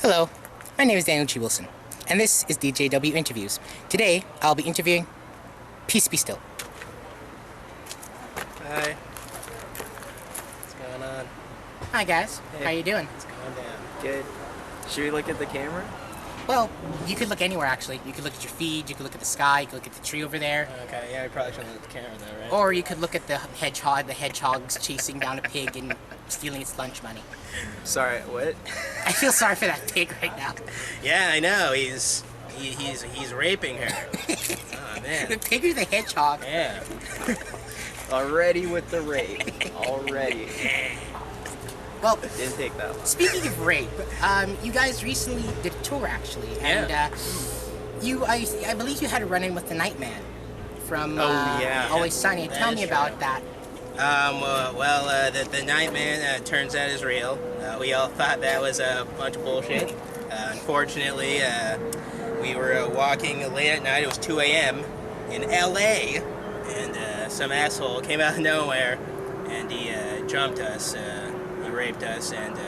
Hello, my name is Daniel G. Wilson, and this is DGAW Interviews. Today, I'll be interviewing Peace Be Still. Hi. What's going on? Hi guys, Hey. how you doing? What's going down? Good. Should we look at the camera? Well, you could look anywhere actually. You could look at your feed, you could look at the sky, you could look at the tree over there, Okay, yeah, we probably shouldn't look at the camera though, right? or you could look at the hedgehog. The hedgehog's chasing down a pig and stealing its lunch money. Sorry, what? I feel sorry for that pig right now. Yeah, I know. He's raping her. Oh The man. pig or the hedgehog? Yeah. Already with the rape. Already. Well, Didn't take that long. speaking of rape, you guys recently did a tour actually, and I believe you had a run-in with the Nightman from yeah. Always Sunny. That Tell is me true. about that. The Nightman turns out is real. We all thought that was a bunch of bullshit. Unfortunately, we were walking late at night. It was 2 a.m. in L.A. and some asshole came out of nowhere and he jumped us. He raped us, and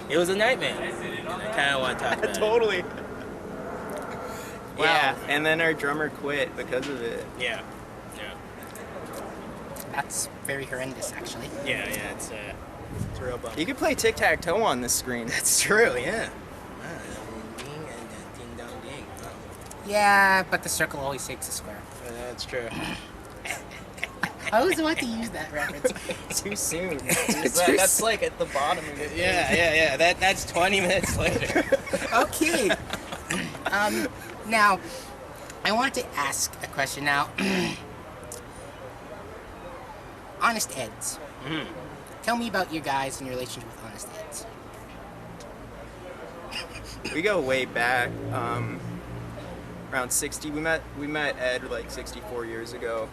it was a Nightman. And I kind of want to talk about Totally. Wow. Yeah, and then our drummer quit because of it. it. Yeah. That's very horrendous, actually. Yeah, it's a real bummer. You could play tic-tac-toe on this screen. That's true, yeah. Ding and ding dong ding. Oh, Yeah, but the circle always takes a square. that's true. I always want to use that reference. Too soon. Too That's like at the bottom of it. Yeah. That's 20 minutes later. Okay. Now, I want to ask a question now. Honest Eds. Tell me about you guys and your relationship with Honest Eds. We go way back. Around 60. We met Ed like 64 years ago.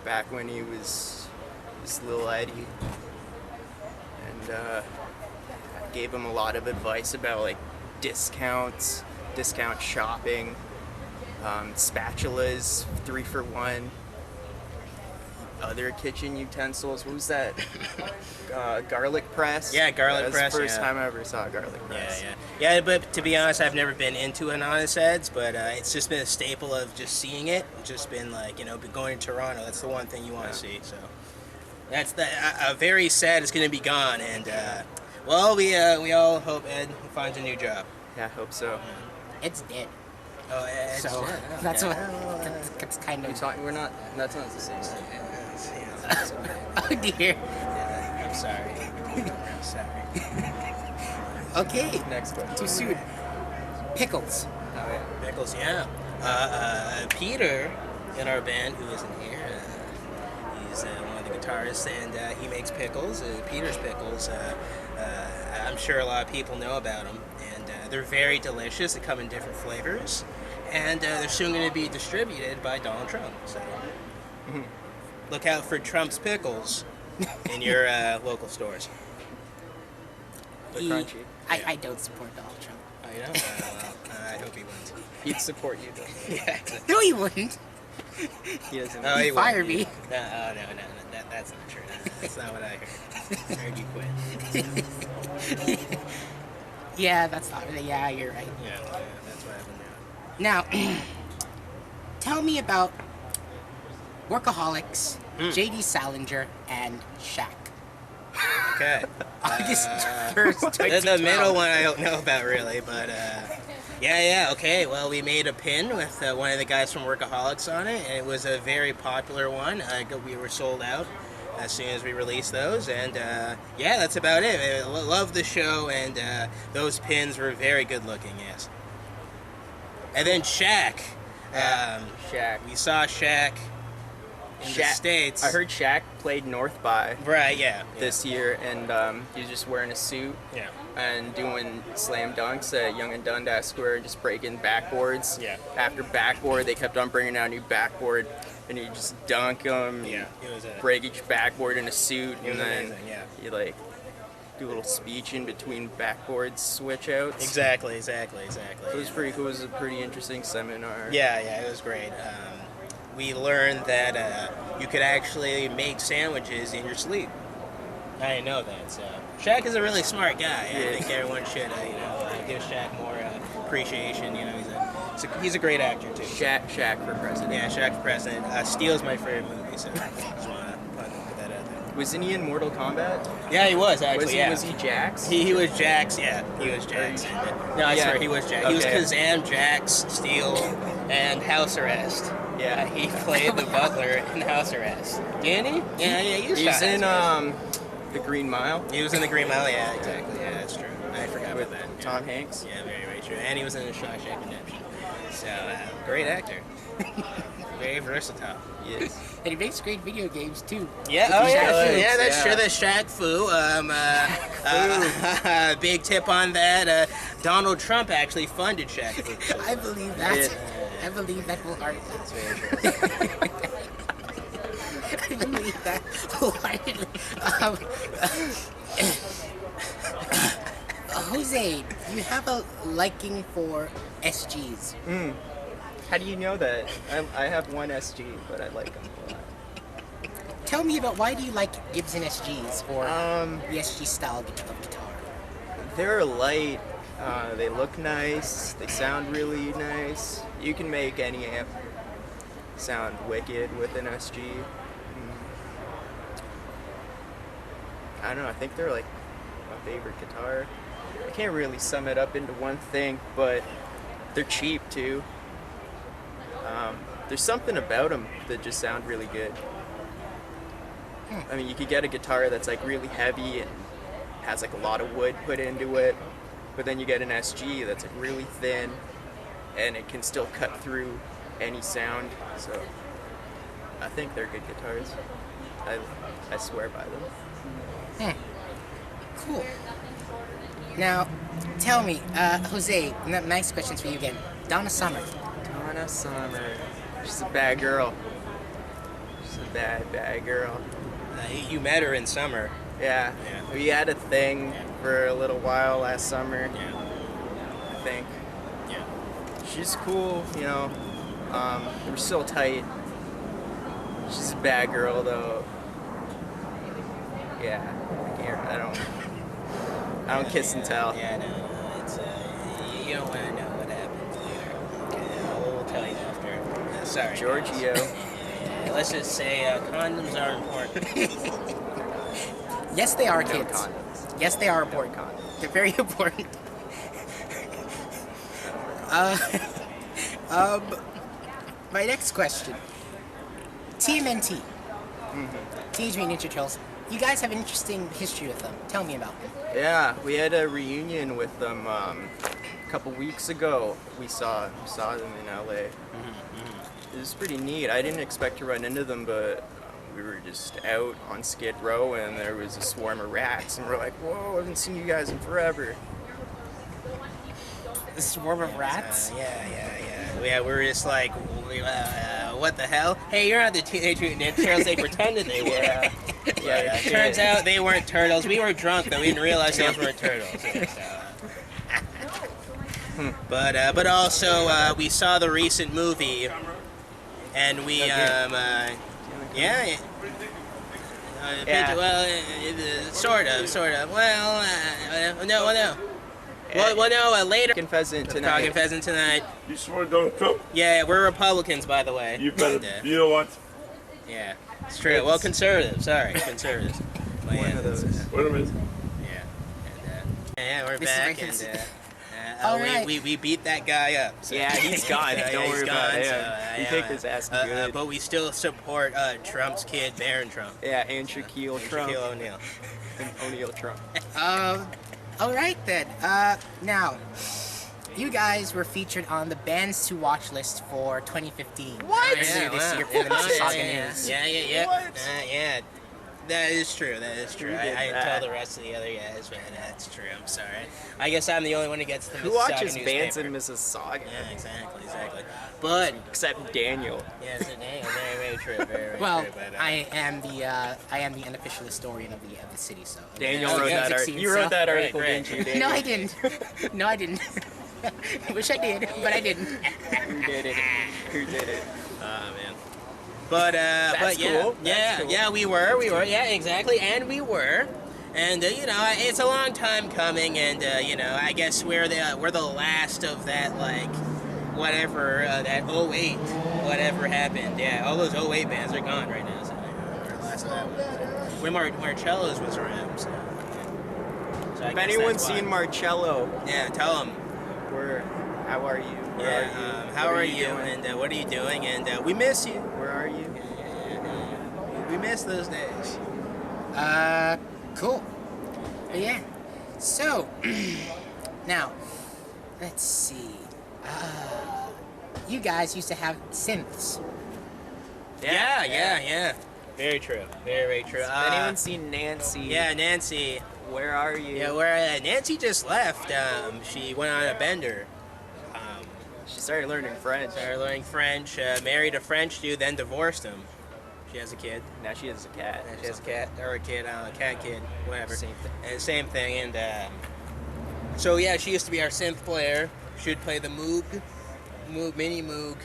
Back when he was just little Eddie. And gave him a lot of advice about like discounts, discount shopping, spatulas, 3 for 1, other kitchen utensils. What was that? Garlic press? Yeah, garlic That was press, the first yeah. time I ever saw a garlic press. Yeah, but to be honest, I've never been into an Honest Eds, but it's just been a staple of just seeing it. Just been like, going to Toronto, that's the one thing you want to see, so. That's very sad it's going to be gone, and, we all hope Ed finds a new job. Yeah, I hope so. Ed's dead. Oh, Ed's So dead. that's what. That's kind of. We're not. That's not the same. Oh dear. I'm sorry. I'm sorry. Okay. Next question. Too soon. Pickles. Oh, yeah. Pickles, yeah. Peter in our band, who isn't here, he's one of the guitarists, and he makes pickles. Peter's pickles. I'm sure a lot of people know about them, and they're very delicious. They come in different flavors, and they're soon going to be distributed by Donald Trump. So look out for Trump's pickles in your local stores. They're He- crunchy. I don't support Donald Trump. Oh, you know? I hope he wins. He'd support you though. Yeah, exactly. No, he wouldn't. He doesn't. Oh, He'd he fire wouldn't. me. No, that's not true. That's not what I heard. I heard you quit. Yeah, that's not. Yeah, you're right. Yeah, that's what happened now. Now, tell me about Workaholics, J.D. Salinger, and Shaq. Okay. August 1st, The 2012. middle one I don't know about really, but okay. Well, we made a pin with one of the guys from Workaholics on it, and it was a very popular one. We were sold out as soon as we released those, and that's about it. I love the show, and those pins were very good looking, yes. And then Shaq. Shaq. We saw Shaq in the States. I heard Shaq played North by Right, yeah. this year, and he was just wearing a suit Yeah. and doing slam dunks at Young and Dundas Square and just breaking backboards. Yeah. After backboard, they kept on bringing out a new backboard, and you just dunk them. Yeah, it was a... Break each backboard in a suit, It was and then amazing, yeah. you like do a little speech in between backboard switch outs. Exactly. It was pretty cool. It was a pretty interesting seminar. Yeah, it was great. We learned that you could actually make sandwiches in your sleep. I know that. So Shaq is a really smart guy. I Yeah. think everyone should, give Shaq more appreciation. He's a great actor too. Shaq for president. Yeah, Shaq for president. Steel's my favorite movie, so just want to put that out there. Wasn't he in Mortal Kombat? Yeah, he was actually. Was he Jax? He was Jax. Yeah, he was Jax. No, I swear he was Jax. He was Okay. Kazam, Jax, Steel, and House Arrest. Yeah. He played the butler in House Arrest. Didn't he? Yeah, he was. He's shot in House Arrest. the Green Mile He was in the Green Mile. Yeah, exactly. Yeah, that's true. I forgot with about that. Tom Hanks. Yeah, very, very true. And he was in the Shawshank Redemption. So, great actor. Very versatile. Yes. And he makes great video games too. Yeah, With oh the yeah, Shaq Fu. yeah, that's Yeah. true. The Shaq Fu. Big tip on that. Donald Trump actually funded Shaq Fu. I believe that. Yeah. I believe that wholeheartedly. That's very true. I believe that wholeheartedly. Jose, you have a liking for SGs. How do you know that? I have one SG, but I like them a lot. Tell me about why do you like Gibson SGs or the SG style of guitar? They're light. They look nice. They sound really nice. You can make any amp sound wicked with an SG. I don't know. I think they're like my favorite guitar. I can't really sum it up into one thing, but they're cheap too. There's something about them that just sound really good. I mean, you could get a guitar that's like really heavy and has like a lot of wood put into it, but then you get an SG that's like really thin and it can still cut through any sound. So I think they're good guitars. I swear by them. Cool. Now, tell me, Jose, nice questions for you again. Donna Summer. Donna Summer. She's a bad girl. She's a bad girl. You met her in summer. Yeah. Yeah. We had a thing for a little while last summer, Yeah. I think. Yeah. She's cool, we're still tight. She's a bad girl though. Yeah. I don't kiss and tell. Yeah, no. It's you don't want to know what happens later. Okay, we'll tell you after. Sorry, Giorgio. guys. Yeah, let's just say condoms are important. Yes, they are, No kids. condoms. Yes, they are No important. condoms. They're very important. My next question. TMNT. Teenage Mutant Ninja Turtles. You guys have an interesting history with them. Tell me about them. Yeah, we had a reunion with them a couple weeks ago. We saw them in LA. It was pretty neat. I didn't expect to run into them, but we were just out on Skid Row and there was a swarm of rats and we're like, whoa, I haven't seen you guys in forever. The swarm of rats? Yeah, we're just like, what the hell? Hey, you're not the Teenage Mutant Ninja Turtles they pretended they were. Yeah. Yeah, It turns out they weren't turtles. We were drunk, though. We didn't realize those weren't turtles. But also, we saw the recent movie, and we, Yeah. Sort of. Well, no. Well, no, later. Talking pheasant tonight. Talking pheasant tonight. You support Donald Trump? Yeah, we're Republicans, by the way. You better. And, You know what? yeah, it's true. Well, conservatives. Sorry, conservatives. But One yeah, of those. What am I? Yeah, we're This is back, very and All right. we beat that guy up. So. Yeah, he's gone. Don't he's worry about gone, him. so, He kicked his ass good. But we still support Trump's kid, Barron Trump. Yeah, and Shaquille Trump. Shaquille O'Neal. And O'Neal Trump. All right then. Now, you guys were featured on the bands to watch list for 2015. What? Earlier this year for the Mississauga News. Yeah. What? Yeah. That is true. Who did I that? tell the rest of the other guys, but that's true. I'm sorry. I guess I'm the only one who gets the Who Mississauga watches bands newspaper. in Mississauga? Yeah, exactly. But Except Daniel. yeah, it's very true. Very Well, true. But, I am the unofficial historian of the city, so. Daniel Oh, wrote yeah, that article. 16, You wrote so- that article, Great. didn't you, Daniel? No, I didn't. No, I didn't. Wish I did, but I didn't. Who did it? Who did it? man. But That's yeah, cool. That's cool. yeah, we were, yeah, exactly, and we were. And you know, it's a long time coming, and you know, I guess we're the last of that, like, whatever, that '08, whatever happened. Yeah, all those '08 bands are gone right now. So we're the last of that one. When Marcello's was around. So, yeah. So I If guess anyone's that's why. seen Marcello, Yeah, tell them. how are you? Where are you? How What are you? doing? And what are you doing? And we miss you. Where are you? We miss those days. Cool. But yeah. So, now, let's see. You guys used to have synths. Yeah. Very true. Very true. If anyone's seen Nancy? Yeah, Nancy. Where are you? Yeah, where Nancy just left. She went on a bender. She started learning French. Started learning French. Married a French dude, then divorced him. She has a kid. Now she has a cat. She has a cat, or a kid, a cat kid, whatever. Same thing. And same thing. And so yeah, she used to be our synth player. She would play the Moog, mini Moog,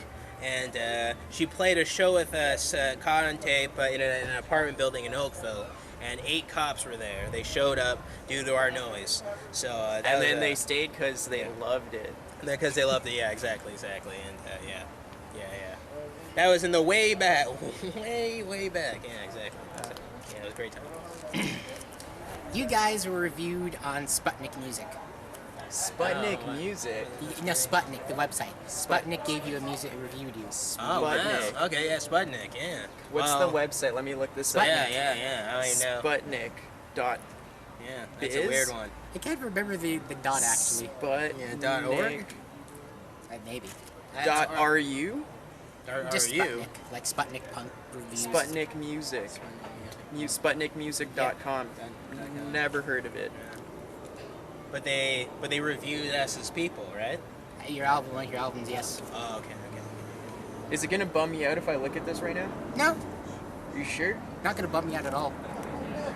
and she played a show with us, caught on tape, in an apartment building in Oakville. And 8 cops were there. They showed up due to our noise. So that And was, then they stayed because they loved it. because they loved it. Yeah, exactly. And yeah. That was in the way back, way back. Yeah, exactly. Yeah, it was a great time. You guys were reviewed on Sputnik Music. Sputnik Oh, Music. No, Sputnik, the website. Sputnik gave you a music, reviewed you. Oh, wow. Sputnik. Okay, yeah, Sputnik, yeah. What's Well, the website? Let me look this up. Yeah. I don't know. Sputnik. Dot. Yeah, that's a Biz? weird one. I can't remember the dot actually. Sputnik. .org? Maybe. Dot RU? Just you? Sputnik, like Sputnik Punk reviews. Sputnik Music. Sputnikmusic.com. Never heard of it. But they reviewed us as people, right? Your album, one of your albums, yes. Oh, okay. Is it gonna bum me out if I look at this right now? No, Are you sure? not gonna bum me out at all.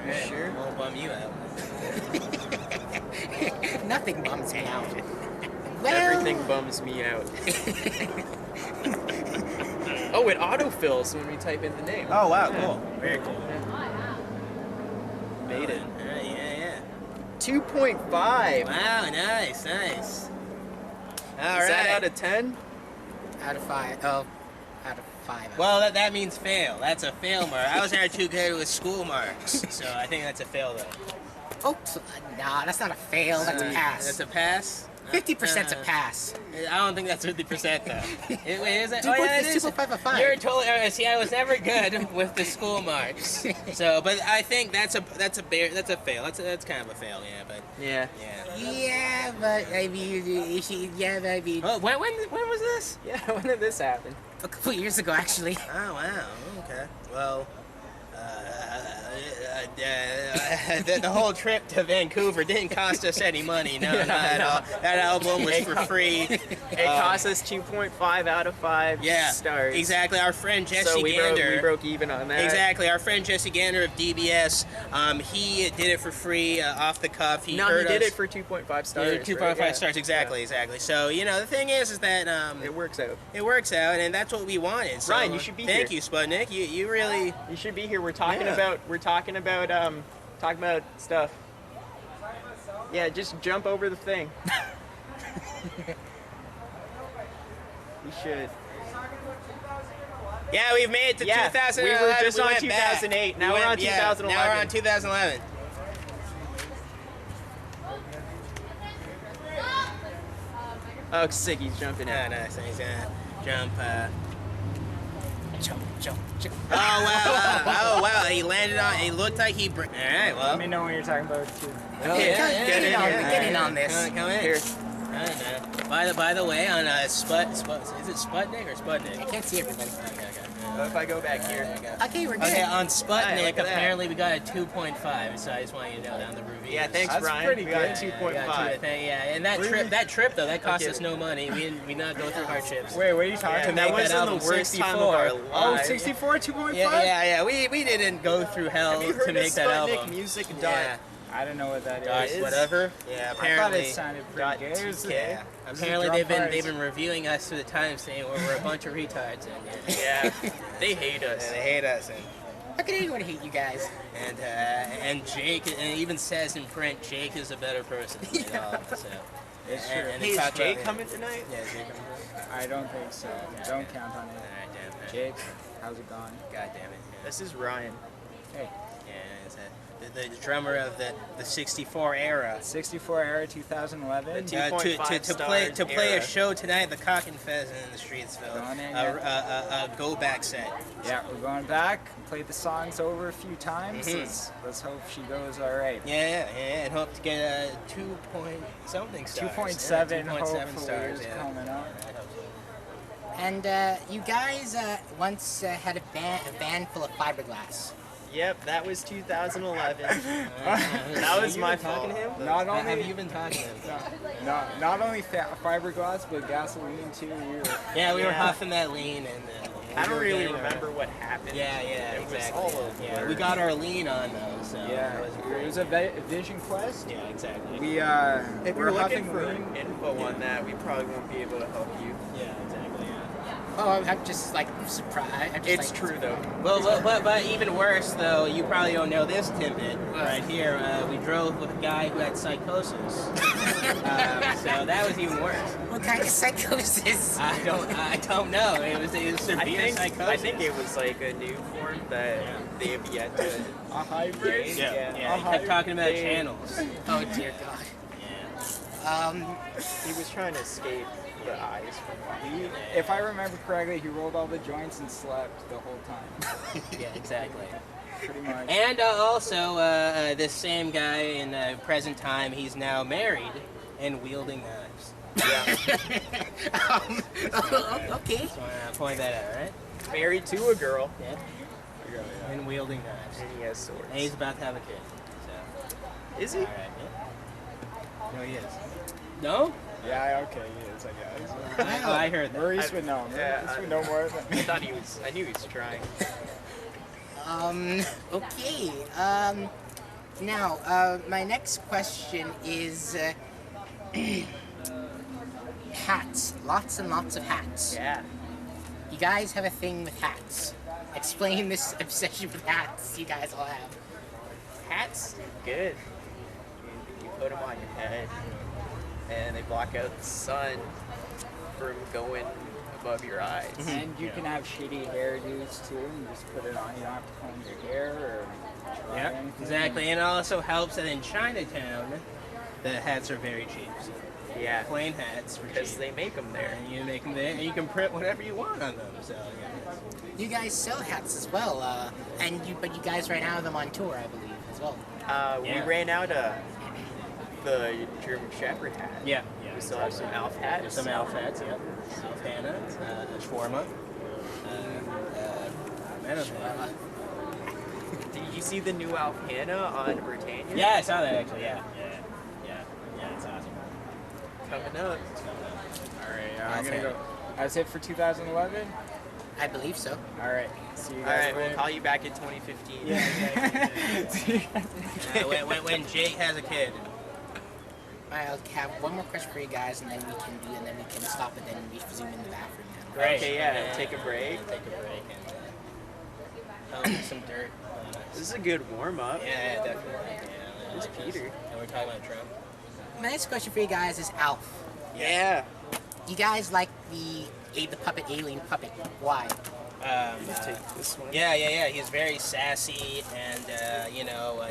You sure? Won't bum you out. Nothing bums me out. Well, Everything bums me out. Oh, it autofills when we type in the name. Oh, wow, cool. Very cool. Made it. All right, yeah. 2.5. Wow, nice. All Is right. that out of 10? out of 5. Oh, out of 5. Well, that means fail. That's a fail mark. I was never too good with school marks, so I think that's a fail, though. Oops. Nah, that's not a fail. That's a pass. That's a pass? 50%'s a pass. I don't think that's 50% though. Wait, is it? Two Oh, point- yeah, it it's is. 2.5 of 5. You're totally. See, I was never good with the school marks. So, but I think that's a fail. That's kind of a fail, yeah. But Yeah. yeah. Yeah, but I mean, yeah, but I mean, Oh, when was this? Yeah, when did this happen? a couple years ago, actually. Oh wow. Okay. Well. The whole trip to Vancouver didn't cost us any money. No, not at all. That album was for free. It cost us 2.5 out of 5 Yeah, stars. exactly. Our friend Jesse So we Gander. broke even on that. Exactly. Our friend Jesse Gander of DBS, he did it for free, off the cuff. He did it for 2.5 stars. 2.5 right? Yeah. stars. Exactly. So the thing is that It works out. it works out, and that's what we wanted. So, Ryan, you should be Thank here. you, Sputnik. You really. You should be here. We're talking Yeah. about stuff. Yeah, just jump over the thing. You should. Yeah, we've made it to Yeah, 2011. we were just on went back. 2008. Now we're on yeah, 2011. Now we're on 2011. Oh, Siggy's jumping Yeah, in. nice. He's gonna jump. Jump. Oh wow! Oh wow! He landed on. He looked like he. All right. Well. Let me know when you're talking about it too. Oh, Okay, yeah, get in, Get in on this. Come in. Here. By the way, on is it Sputnik or I Sputnik? can't see everybody. Okay. If I go back here. Okay, we're good. Okay, on Hi, Sputnik, look at that. apparently we got a 2.5. So I just want you to know down the reviews. Yeah, thanks, That's Ryan. pretty We got good. 2.5. Yeah, and that trip though, that cost us no money. We did not go through hardships. Wait, what are you talking Yeah, about? that make wasn't album the worst 64. time of our Oh, lives. 64, 2.5? Yeah. We didn't go through hell Have you to heard of make that Sputnik album. Music? Yeah. I don't know what that Dot is. whatever. Yeah, I thought apparently. it sounded dot pretty good. It was- Yeah. This is Apparently drum parts. they've been reviewing us through the Times saying we're a bunch of retards and Yeah, they hate us. they hate us and How can anyone hate you guys? And Jake, and it even says in print, Jake is a better person. You know, so. It's And- true. and Hey, they is talk Jake about- coming tonight? Yeah, Jake coming tonight? I don't think so. Don't count on it. Alright, damn. Jake, how's it going? God damn it. Yeah. This is Ryan. Hey, Yeah, it's the drummer of the 64 era. 64 era 2011. The 2.5 To play a era. show tonight, the Cock and Pheasant in the Streetsville, Going in, a go back set. Yeah, we're going back. Played the songs over a few times. Mhm. Let's hope she goes all right. Yeah, and hope to get a 2 point something stars. 2.7 yeah, 2.7 hopefully stars. is Yeah. coming up. I hope so. And you guys once had a band full of fiberglass. Yep, that was 2011. That was You my been talking fault. to him? Not Have only you been talking to him? not only fiberglass, but gasoline too. We were, Yeah, we were Yeah. huffing that lean and. I don't we were really getting our- remember what happened. Yeah, It was exactly. all a Yeah, blur. we got our lean on though, so yeah, it was it great. was a vision quest. Yeah, exactly. We If we're you're looking huffing for lean. info on that, we probably won't be able to help you. Yeah, exactly. Yeah. Oh, I'm just like surprised. I'm just, It's like, true though. Well, but even worse though, you probably don't know this tidbit right here. We drove with a guy who had psychosis, so that was even worse. What kind of psychosis? I don't know. It was severe psychosis. I think it was like a new form that they have yet to. A hybrid. Yeah, Yeah. he kept talking about channels. Oh dear God. Yeah. He was trying to escape the eyes from me. If I remember correctly, he rolled all the joints and slept the whole time. Yeah, exactly. Pretty much. And also, this same guy in present time, he's now married and wielding knives. Okay. Just want to point that out, right? Married to a girl, Yeah. And wielding knives. and he has swords. And he's about to have a kid. So, Is he? all right. Yeah. No, he is. No? Yeah, okay, he is, I guess. I heard that. Maurice would know. Yeah, Maurice would know more than I me. thought he was. I knew he was trying. Okay. Now, my next question is hats. Lots and lots of hats. Yeah. You guys have a thing with hats. Explain this obsession with hats you guys all have. Hats, good. You put them on your head, and they block out the sun from going above your eyes. And you can have shitty hairdos too, and just put it on. You don't have to comb your hair or try Yep, anything. exactly. And it also helps that in Chinatown, the hats are very cheap. So Yeah, plain hats for because cheap. they make them there. And you make them there, and you can print whatever you want on them. So yeah. You guys sell hats as well, but you guys ran out of them on tour, I believe, as well. Yeah. We ran out of the German Shepherd hat. Yeah. We still have some Alf hats. There's some Alf hats, yeah. Alf Hannah, Shawarma. Did you see the new Alf Hannah on Britannia? Yeah, I saw that actually. Yeah, it's awesome. Coming up. All right, I'm Alf gonna Hannah. go. That's it for 2011. I believe so. All right. See you All guys right, we'll later. call you back in 2015. See you guys later. When Jake has a kid. I'll have one more question for you guys, and then we can stop it, then we resume in the bathroom. Now. Great. Okay, yeah, take a break. Take a break and do some dirt. This is a good warm up. Yeah, definitely. Yeah, Who's Peter? And we're talking about Trump. My next question for you guys is Alf. Yeah. You guys like the puppet, alien puppet. Why? Just take this one. Yeah. He's very sassy, and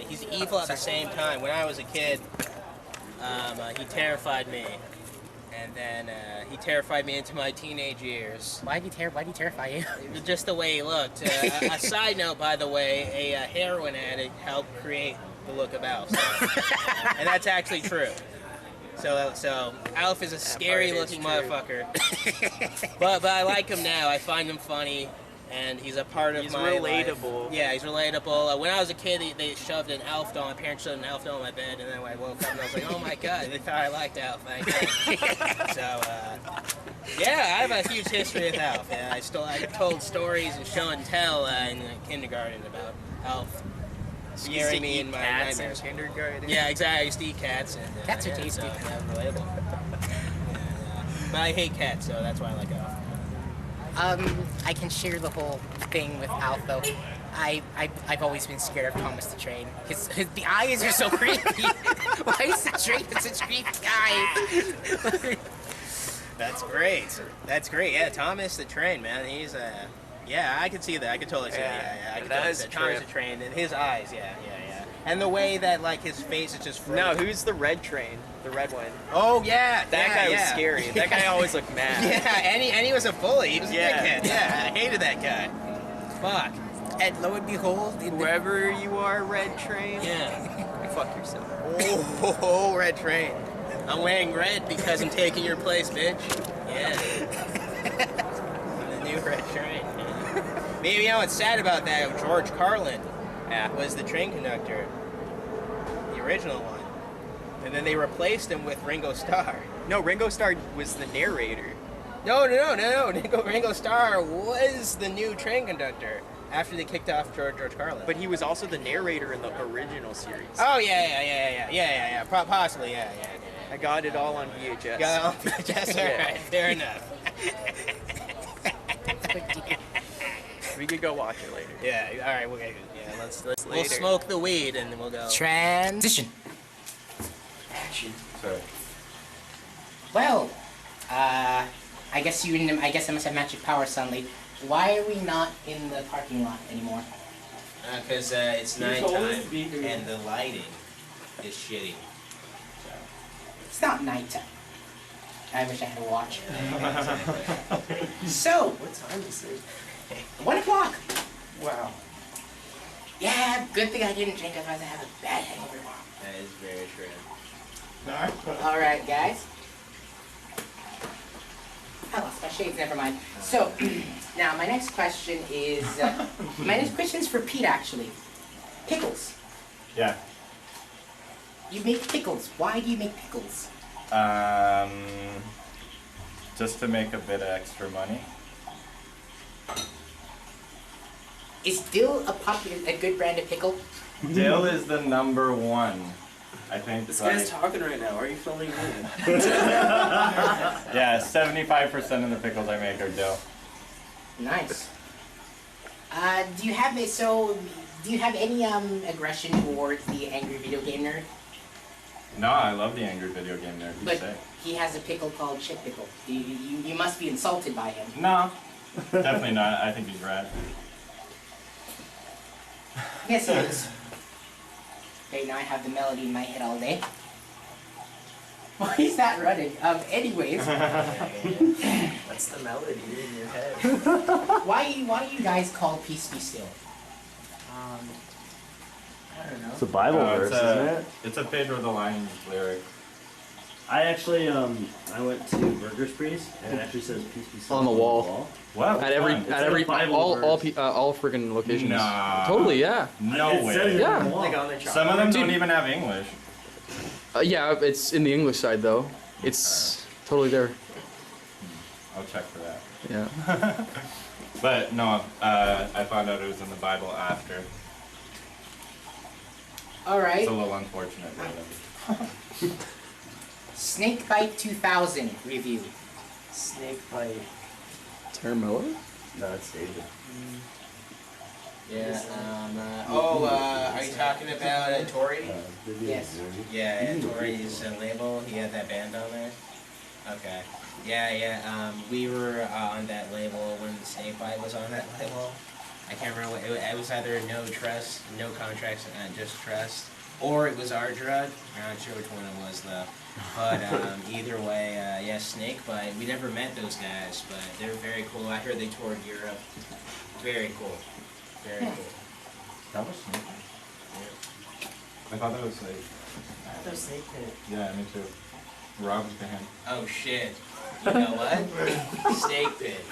he's evil at the same time. When I was a kid, he terrified me, and then he terrified me into my teenage years. Why'd he terrify you? Just the way he looked. A side note, by the way, a heroin addict helped create the look of Alf, and that's actually true. So Alf is a scary-looking motherfucker, but I like him now. I find him funny, and he's a part of He's my relatable. life. Yeah, he's relatable. When I was a kid, they shoved an Alf doll. My parents shoved an Alf doll on my bed, and then when I woke up, and I was like, "Oh my god!" They thought I liked Alf. So yeah, I have a huge history with Alf. Yeah, I told stories and show and tell in kindergarten about Alf. You used to Scaring me eat in my cats in nightmares. kindergarten. Yeah, exactly. I used to eat cats. And, Cats are yeah, tasty. So, yeah, relatable. But I hate cats, so that's why I like Alf. I can share the whole thing with Alf though. I've always been scared of Thomas the Train. The eyes are so creepy. Why is the train such creepy eyes? That's great. That's great. Yeah, Thomas the Train, man. He's yeah, I could see that. I could totally see that. Yeah, I could that totally is see that. Thomas true. the Train and his eyes. Yeah. And the way that like his face is just No, frozen. who's the red train? The red one. Oh yeah, That guy was yeah. scary. That guy always looked mad. Yeah, and he was a bully. He was a Yeah. dickhead. Yeah, I hated that guy. Fuck. And lo and behold, in the, Whoever you are, red train. Yeah. Fuck yourself. Oh, red train. I'm wearing red because I'm taking your place, bitch. Yeah. I'm the new red train. Maybe you know what's sad about that? George Carlin was the train conductor. The original one. And then they replaced him with Ringo Starr. No, Ringo Starr was the narrator. No. Ringo Starr was the new train conductor after they kicked off George Carlin. But he was also the narrator in the original series. Oh yeah. Possibly, yeah. I got it all on VHS. Got it on VHS. Yeah. All right, fair enough. We could go watch it later. Yeah, all right. Let's we'll Later. smoke the weed and then we'll go. transition. Action. Sorry. Well, I guess I must have magic power suddenly. Why are we not in the parking lot anymore? Because it's nighttime and the lighting is shitty. It's not nighttime. I wish I had a watch. So, What time is it? 1 o'clock. Wow. Yeah, good thing I didn't drink, otherwise I have a bad hangover. That is very true. All right, guys. I lost my shades. Never mind. So, now my next question is for Pete actually. Pickles. Yeah. You make pickles. Why do you make pickles? Just to make a bit of extra money. Is dill a good brand of pickle? Dill is the number one. I think. This like, guy's talking right now. Why are you filling me in? yeah, 75% of the pickles I make are dill. Nice. Do you have any aggression towards the angry video game nerd? No, I love the angry video game nerd. But You say. he has a pickle called Chip Pickle. You must be insulted by him. No, definitely not. I think he's rad. Yes, he is. Okay, now I have the melody in my head all day. Why is that running? Anyways, What's the melody in your head? why do you guys call Peace Be Still? I don't know. It's a Bible verse, isn't it? It's a Pedro the Lion lyric. I actually, I went to Burger Sprees, and it actually says "Peace be still" On the wall. What? At every, Which one? at every, Bible all verse. freaking locations. Nah. Totally, yeah. No It way. says it Yeah. on the wall. Like on the Some of them don't Dude. even have English. Yeah, it's in the English side though. It's totally there. I'll check for that. Yeah. But no, I found out it was in the Bible after. All right. It's a little unfortunate. But, Snakebite 2000 review. Snake bite. Tara Miller? No, it's David. Yeah. Are you talking about Tori? Yes. Yeah, Tori's label. He had that band on there. Okay. Yeah. We were on that label when Snakebite was on that label. I can't remember what it was. Either no trust, no contracts, just trust, or it was our drug. I'm not sure which one it was though. But either way, yeah, Snakebite. We never met those guys, but they're very cool. I heard they toured Europe. Very cool. Very cool. that was Snake. I thought that was like. I thought snake pit. Yeah, me too. Rob's band. Oh shit. You know what? Snake pit.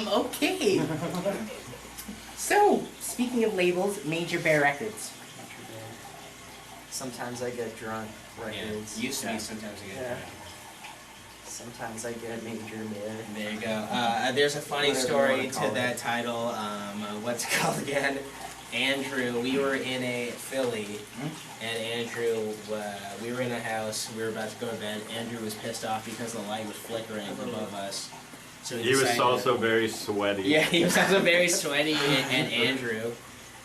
Okay. So, speaking of labels, Major Bear Records. Sometimes I get drunk records. Yeah. Used to be sometimes again. Yeah. Sometimes I get major mid. There you go. There's a funny Whatever you story wanna to call that it. title. What's it called again? Andrew, we were in a Philly, and Andrew, we were in a house, we were about to go to bed. Andrew was pissed off because the light was flickering above us. So He was decided- also very sweaty. Yeah, he was also very sweaty, and Andrew,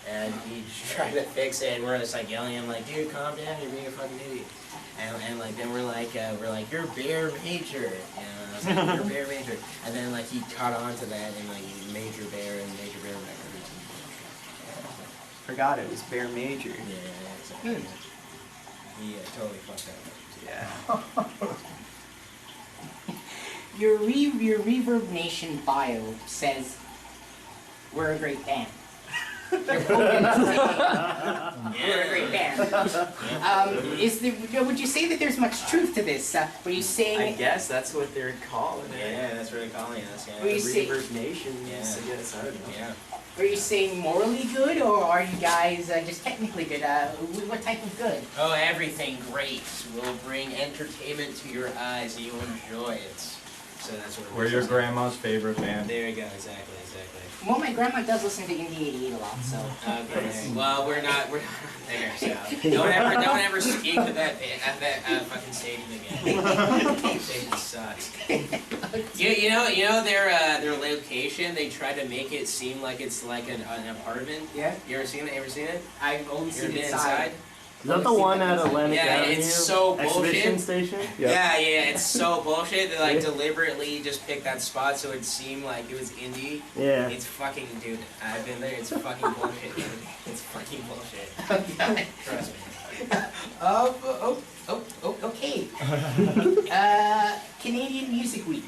and he tried to fix it, and we're just like yelling at him like, dude, calm down, you're being a fucking idiot. And like then we're like you're Bear Major, you know, I was like, you're Bear Major, and then like he caught on to that and like Major Bear and Major Bear Records. Forgot it was Bear Major. Yeah, exactly. He totally fucked up. Yeah. Your Reverb Nation bio says we're a great band. Your vocals say we're a great band. Would you say that there's much truth to this? Were you I saying? guess that's what they're calling it. Yeah, that's what they're calling us. Yeah. Were you The say- Reverb Nation. Yeah. I guess I don't know. Yeah. Are you saying morally good, or are you guys just technically good? What type of good? Oh, everything great will bring entertainment to your eyes and you'll enjoy it. So that's what We're your grandma's favorite band. There you go, exactly. Well, my grandma does listen to Indie 88 a lot, so. Okay. Well, we're not there. So don't ever speak to that fucking stadium again. Stadium sucks. You know their location. They try to make it seem like it's like an apartment. Yeah. You ever seen it? I've only You seen ever it been inside. Is that the one at Atlantic Yeah, Avenue? it's so Exhibition bullshit. station? Yeah, it's so bullshit. They like Yeah. deliberately just picked that spot so it seemed like it was indie. Yeah. It's fucking, dude. I've been there. It's fucking bullshit, dude. It's fucking bullshit. Trust me. Okay. Canadian Music Week.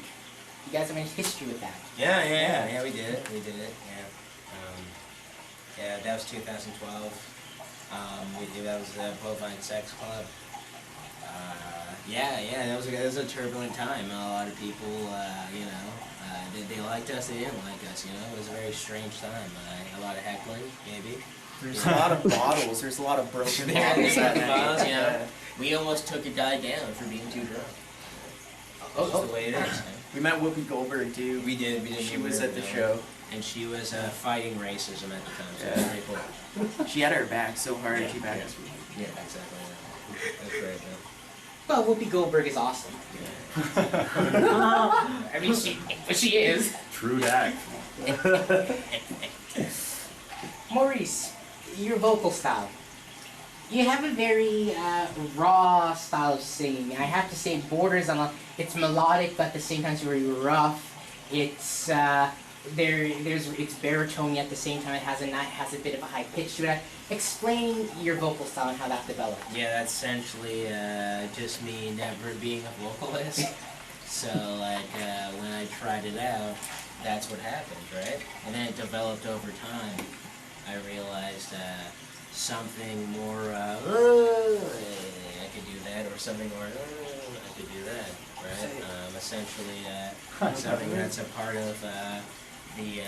You guys have any history with that? Yeah, we did it. Yeah, that was 2012. That was the Bovine Sex Club. That was a turbulent time. A lot of people, they liked us, they didn't like us, It was a very strange time. A lot of heckling, maybe. There's a lot of bottles. There's a lot of broken There bottles was that bottles, night. We almost took a guy down for being too drunk. That's the way it is. We met Whoopi Goldberg too. We did. She was at the show. And she was fighting racism at the time, so it was pretty cool. She had our back so hard. Yeah, She backed yeah. us. Yeah, exactly. That's great, man. Well, Whoopi Goldberg is awesome. I mean, she is. True that. Maurice, your vocal style. You have a very raw style of singing. I have to say, it borders on it's melodic, but at the same time, it's very rough. It's it's baritone at the same time. It has a bit of a high pitch to it. Explain your vocal style and how that developed. Yeah, that's essentially just me never being a vocalist. So, when I tried it out, that's what happened, right? And then it developed over time. I realized something more, I could do that, or something more, I could do that, right? Essentially, something that's a part of the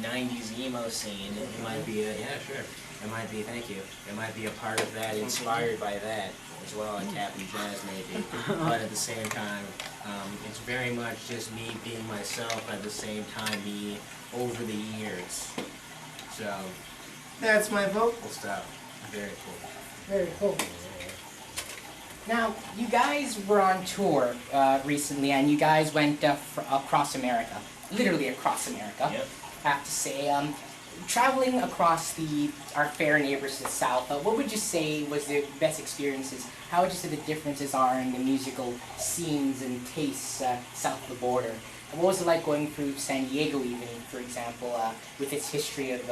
90s emo scene. It might be, it might be, thank you. It might be a part of that, inspired by that, as well, like Captain Jazz maybe. But at the same time, it's very much just me being myself, at the same time, me over the years. So, that's my vocal style. Very cool. Very cool. Now, you guys were on tour recently, and you guys went across America, literally across America. Yep. I have to say, traveling across our fair neighbors to the south, what would you say was the best experiences? How would you say the differences are in the musical scenes and tastes south of the border? And what was it like going through San Diego, even, for example, with its history with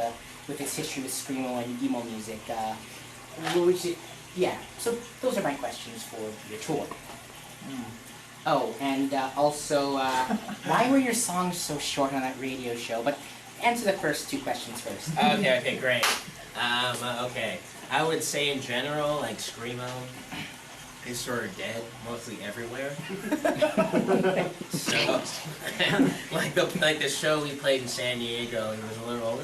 screamo and emo music? What would you? Yeah. So those are my questions for your tour. Oh, and also, why were your songs so short on that radio show? But answer the first two questions first. Okay, great. Okay. I would say in general, like screamo is sort of dead, mostly everywhere. So, like the show we played in San Diego, it was a little.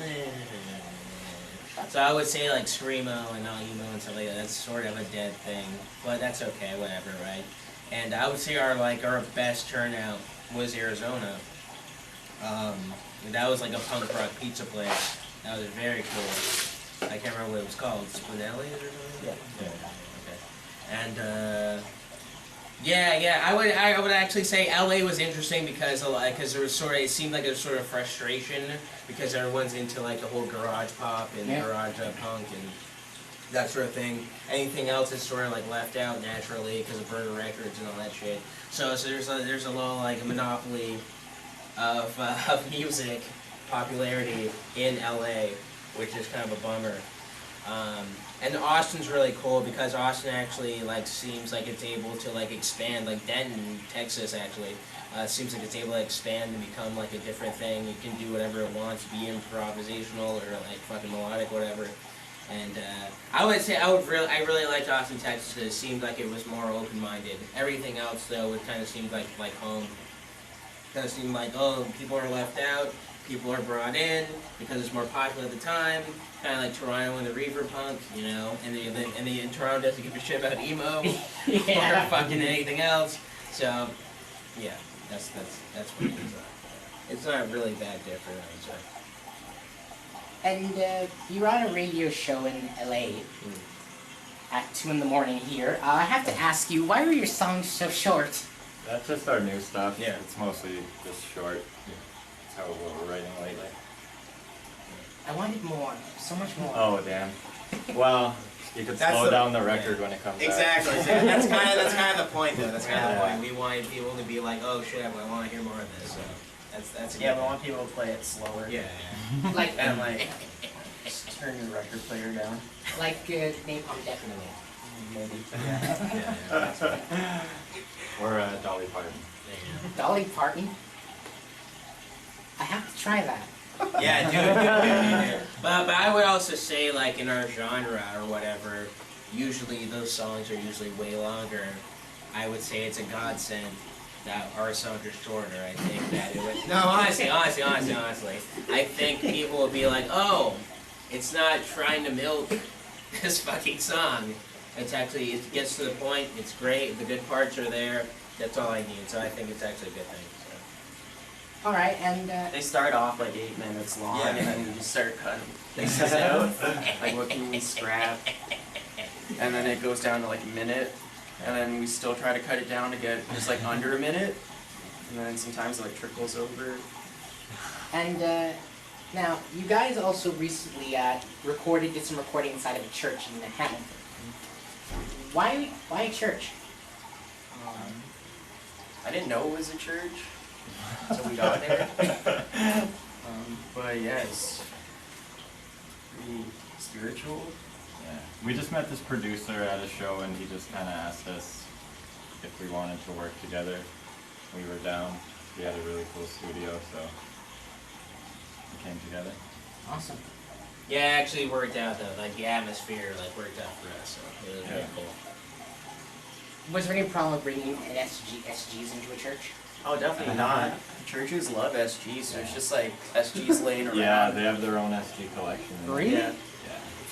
So I would say like screamo and all emo and stuff like that. That's sort of a dead thing, but that's okay, whatever, right? And I would say our best turnout was Arizona. That was like a punk rock pizza place. That was very cool. I can't remember what it was called. Spinelli or something? Yeah. Okay. And Yeah. I would actually say LA was interesting because there was it seemed like a sort of frustration because everyone's into like the whole garage pop and garage punk and that sort of thing. Anything else is sort of like left out naturally because of Burner Records and all that shit. So there's a little like a monopoly of music popularity in LA, which is kind of a bummer. And Austin's really cool because Austin actually like seems like it's able to like expand, like Denton, Texas actually seems like it's able to expand and become like a different thing. It can do whatever it wants, be improvisational or like fucking melodic, whatever. And I would say I really liked Austin, Texas because it seemed like it was more open-minded. Everything else though, it kind of seemed like home. Kind of seemed like, oh, people are left out, people are brought in because it's more popular at the time. Kind of like Toronto and the reverb punk, you know, and the Toronto doesn't give a shit about emo or fucking anything else. So yeah, that's what it is. It's not really that different, I would say. And you were on a radio show in LA at 2 in the morning here. I have to ask you, why were your songs so short? That's just our new stuff. Yeah. It's mostly just short. That's how we're writing lately. I wanted more, so much more. Oh, damn. Well, you could slow down the record when it comes out. Exactly. That's kind of the point, though. That's kind of the point. We want people to be like, oh shit, I want to hear more of this. So that's a good Yeah, we thing. want people to play it slower. Yeah. Like, And like, just turn your record player down. like Napalm Definitely. Maybe. Yeah. Or Dolly Parton. Dolly Parton? I have to try that. Yeah, dude. But I would also say, like, in our genre or whatever, usually those songs are usually way longer. I would say it's a godsend that our songs are shorter. I think that it would... No, honestly. I think people would be like, oh, it's not trying to milk this fucking song. It's actually, it gets to the point, it's great, the good parts are there, that's all I need. So I think it's actually a good thing. So. Alright, and They start off like 8 minutes long, Yeah. and then you just start cutting things out, like what can we scrap, and then it goes down to like a minute, and then we still try to cut it down to get just like under a minute, and then sometimes it like trickles over. And now, you guys also recently did some recording inside of a church in Hamilton. Why a church? I didn't know it was a church until we got there. But yeah, it's pretty spiritual. Yeah. We just met this producer at a show and he just kind of asked us if we wanted to work together. We were down. We had a really cool studio, so we came together. Awesome. Yeah, it actually worked out though. Like the atmosphere, like worked out for us. So it was really cool. Was there any problem with bringing an SGs into a church? Oh, definitely not. Churches love SGs, so it's just like SGs laying around. Yeah, they have their own SG collection. Really? Yeah.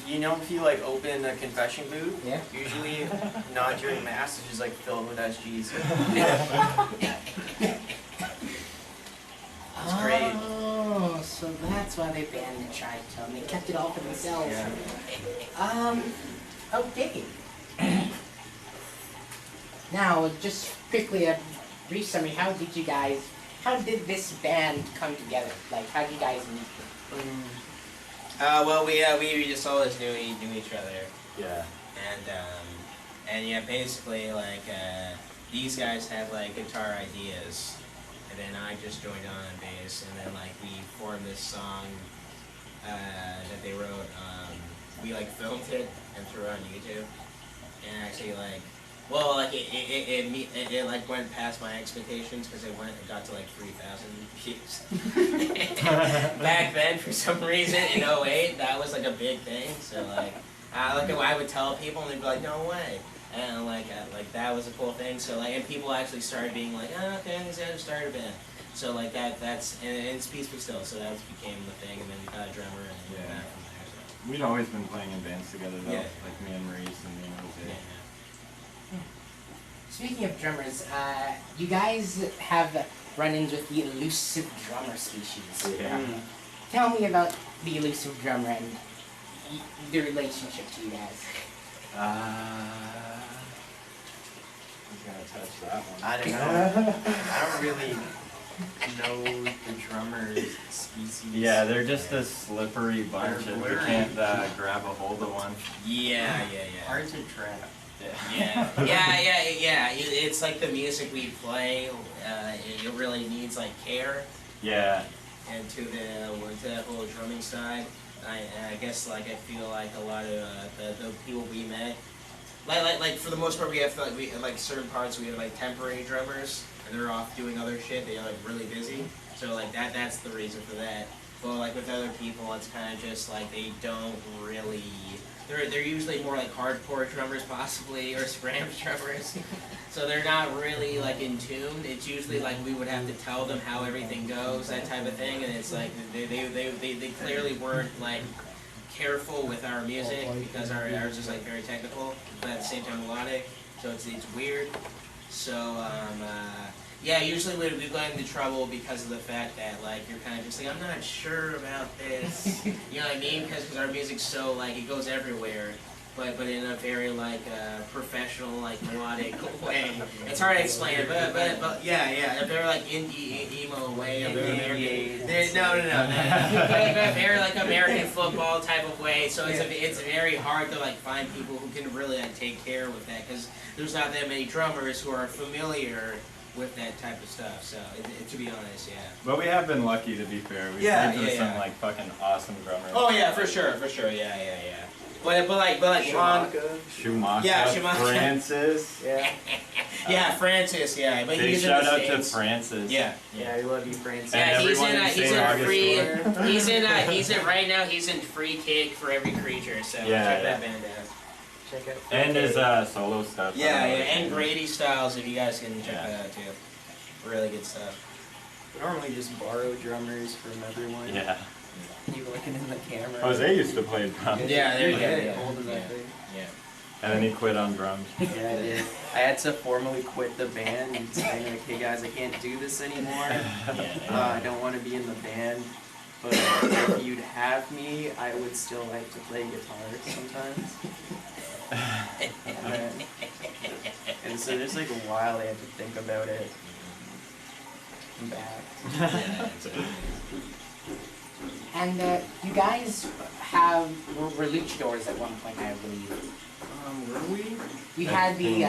If you like open a confession booth, Yeah. usually not during mass, it's just like filled with SGs. It's great. Oh, so that's why they banned the Tritone. They kept it all for themselves. Yeah. Okay. Now, just quickly a brief summary. How did this band come together? Like, how did you guys meet? Well, we just always knew each other. Yeah. And yeah, basically like these guys had like guitar ideas, and then I just joined on bass, and then like we formed this song that they wrote. We like filmed it and threw it on YouTube, and actually like. Well, like it like went past my expectations because it got to like 3,000 views. Back then, for some reason, in 2008, that was like a big thing. So like I would tell people, and they'd be like, "No way," and like that was a cool thing. So like, and people actually started being like, "Oh, okay, these guys started a band." So like that's and it's Peace Be Still. So that became the thing, and then we got a drummer, and we went back from there. So. We'd always been playing in bands together though, Yeah. like me and Maurice and me and Jose. Yeah. Speaking of drummers, you guys have run-ins with the elusive drummer species. Yeah. Tell me about the elusive drummer and the relationship to you guys. Who's gonna touch that one? I don't know. I don't really know the drummer's species. Yeah, they're just a slippery bunch, They're and we blurry. can't grab a hold of one. Yeah. Hard to trap. Yeah. It's like the music we play. It really needs like care, Yeah, and to that whole drumming side. I guess like I feel like a lot of the people we met, like for the most part we have like certain parts we have like temporary drummers and they're off doing other shit. They're like really busy. So like that's the reason for that. But like with other people, it's kind of just like they don't really. They're usually more like hardcore drummers possibly or scram drummers. So they're not really like in tune. It's usually like we would have to tell them how everything goes, that type of thing, and it's like they clearly weren't like careful with our music because ours is like very technical, but at the same time melodic. So it's weird. So yeah, usually we go into trouble because of the fact that like you're kind of just like I'm not sure about this. You know what I mean? Because our music's so like it goes everywhere. But in a very like professional like melodic way. It's hard to explain it, but yeah, a very like indie emo way, a very American. No, a very like American football type of way. So it's very hard to like find people who can really like take care with that because there's not that many drummers who are familiar with that type of stuff. So to be honest, yeah. but we have been lucky to be fair. We've Yeah, played with yeah. some like fucking awesome drummers. Oh yeah, for sure, yeah. But like Sean. Schumacher, Yeah, Schumacher. Francis. Yeah, Francis. Yeah, but Big he's shout in the out States. to Francis. Yeah. Yeah, I love you, Francis. And Yeah, everyone in he's St. in a August free. Square. He's in right now. He's in Free Cake for Every Creature. So Yeah, check yeah. that band out. Check out. And his solo stuff. Yeah, and Grady Styles. If you guys can check that out too. Really good stuff. We normally just borrow drummers from everyone. Yeah. You looking in the camera. Jose used to play drums. Yeah, there you go. Yeah, Yeah. old as that thing. Yeah. And then he quit on drums. Yeah, I did. I had to formally quit the band and say like, hey guys, I can't do this anymore. I don't want to be in the band. But if you'd have me, I would still like to play guitar sometimes. And so there's like a while I had to think about it. I'm back. And you guys were luchadors at one point, I believe. Were we? We had the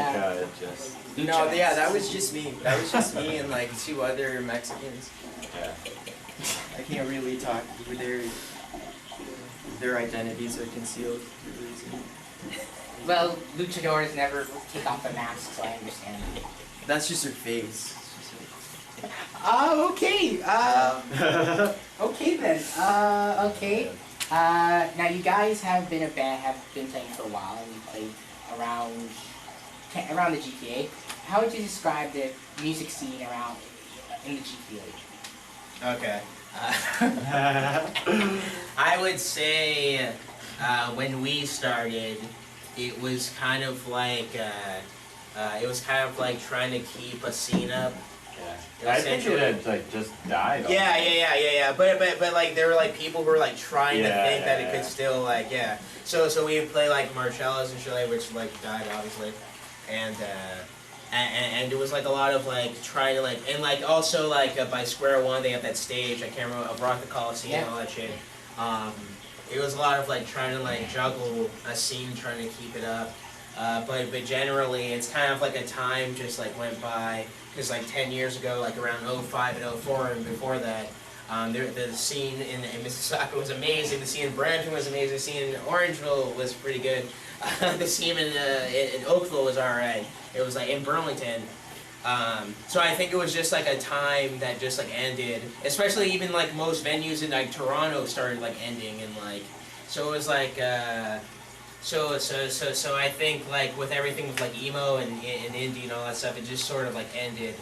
Just No, yeah, that was just me. That was just me and like 2 other Mexicans. yeah. I can't really talk. Their identities are concealed for a reason. well, luchadors never take off their masks, so I understand. That's just her face. Okay. Okay then. Okay. Now you guys have been playing for a while, and you played around the GTA. How would you describe the music scene around in the GTA? Okay. I would say when we started, it was kind of like trying to keep a scene up. I think it had like just died. Yeah. But like there were like people who were like trying to Yeah, think that it yeah, could yeah. still like So we would play like Marcello's and shit, which like died obviously, and it was like a lot of like trying to like and like also like by Square One they have that stage I can't remember of Rock the Coliseum and all that shit. It was a lot of like trying to like juggle a scene, trying to keep it up. But generally it's kind of like a time just like went by. Because like 10 years ago, like around 05 and 04 and before that, the scene in Mississauga was amazing. The scene in Brampton was amazing. The scene in Orangeville was pretty good. The scene in Oakville was alright. It was like in Burlington. So I think it was just like a time that just like ended. Especially even like most venues in like Toronto started like ending and like so it was like. So I think like with everything with like emo and indie and all that stuff, it just sort of like ended,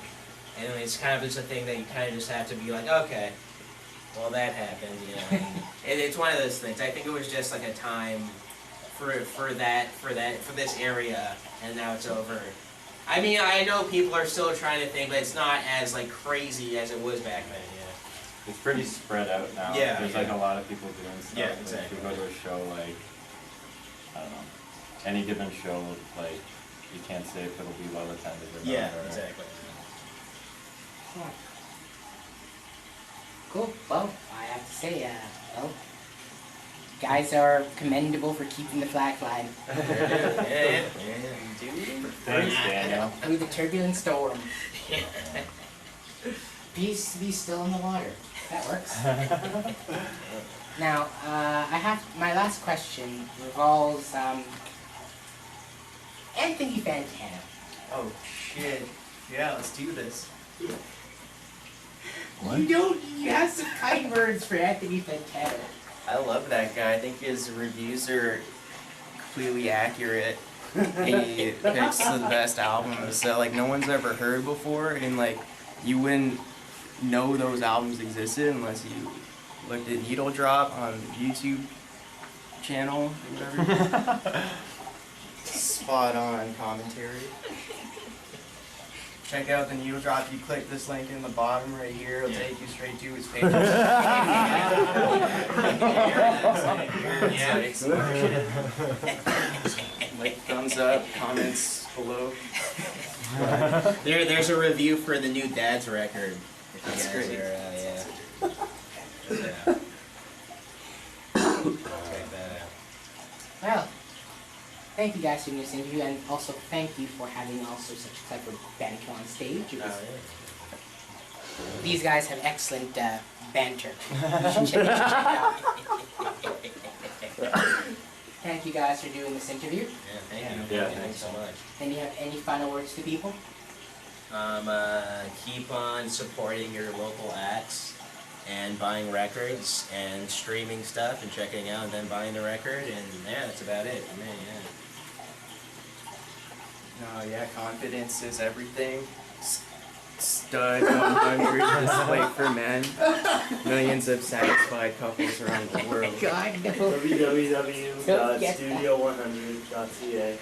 and it's kind of just a thing that you kind of just have to be like, okay, well that happened, you know. It's one of those things. I think it was just like a time for this area, and now it's over. I mean, I know people are still trying to think, but it's not as like crazy as it was back then. It's pretty spread out now. Yeah, There's like a lot of people doing stuff. Yeah, Like, exactly. if you go to a show, like, I don't know, any given show, like you can't say if it'll be well attended or not. Yeah, or- exactly. Cool. Well, I have to say, well, guys are commendable for keeping the flag flying Yeah, Thanks, Daniel. through the turbulent storm. Peace be still in the water. That works. Now, I have my last question revolves Anthony Fantano. Oh shit. Yeah, let's do this. You have some kind words for Anthony Fantano. I love that guy. I think his reviews are completely accurate. He picks the best albums that like no one's ever heard before, and like you wouldn't know those albums existed unless you looked at Needle Drop on YouTube channel or whatever. Spot on commentary. Check out the Needle Drop. You click this link in the bottom right here. It'll take you straight to his page. Like thumbs up, comments below. There's a review for the new Dad's record. If you That's guys great. are, yeah. Check that out. Well, thank you guys for doing this interview, and also thank you for having also such clever banter on stage. It was- These guys have excellent banter. You should check it out. Thank you guys for doing this interview. Yeah, thank you. Yeah, Thanks so much. And you have any final words to people? Keep on supporting your local acts and buying records and streaming stuff and checking out and then buying the record, and yeah, that's about it for me, yeah. No, yeah, confidence is everything. Stud 100 display for men. Millions of satisfied couples around the world. God, no. www.studio100.ca.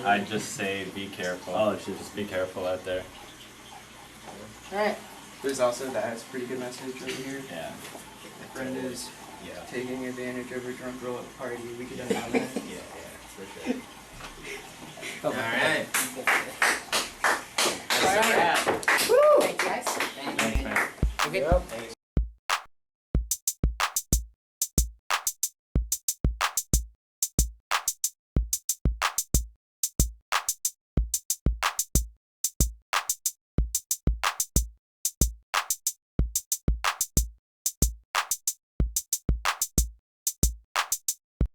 I'd just say be careful. Oh, shit. Just be careful out there. Alright. There's also that's a pretty good message right here. Yeah. My friend is Yeah. taking advantage of a drunk girl at a party. We could have that. Yeah, for sure. All Alright. Alright. Woo! Thanks, guys. Thanks, man. Okay. Yep.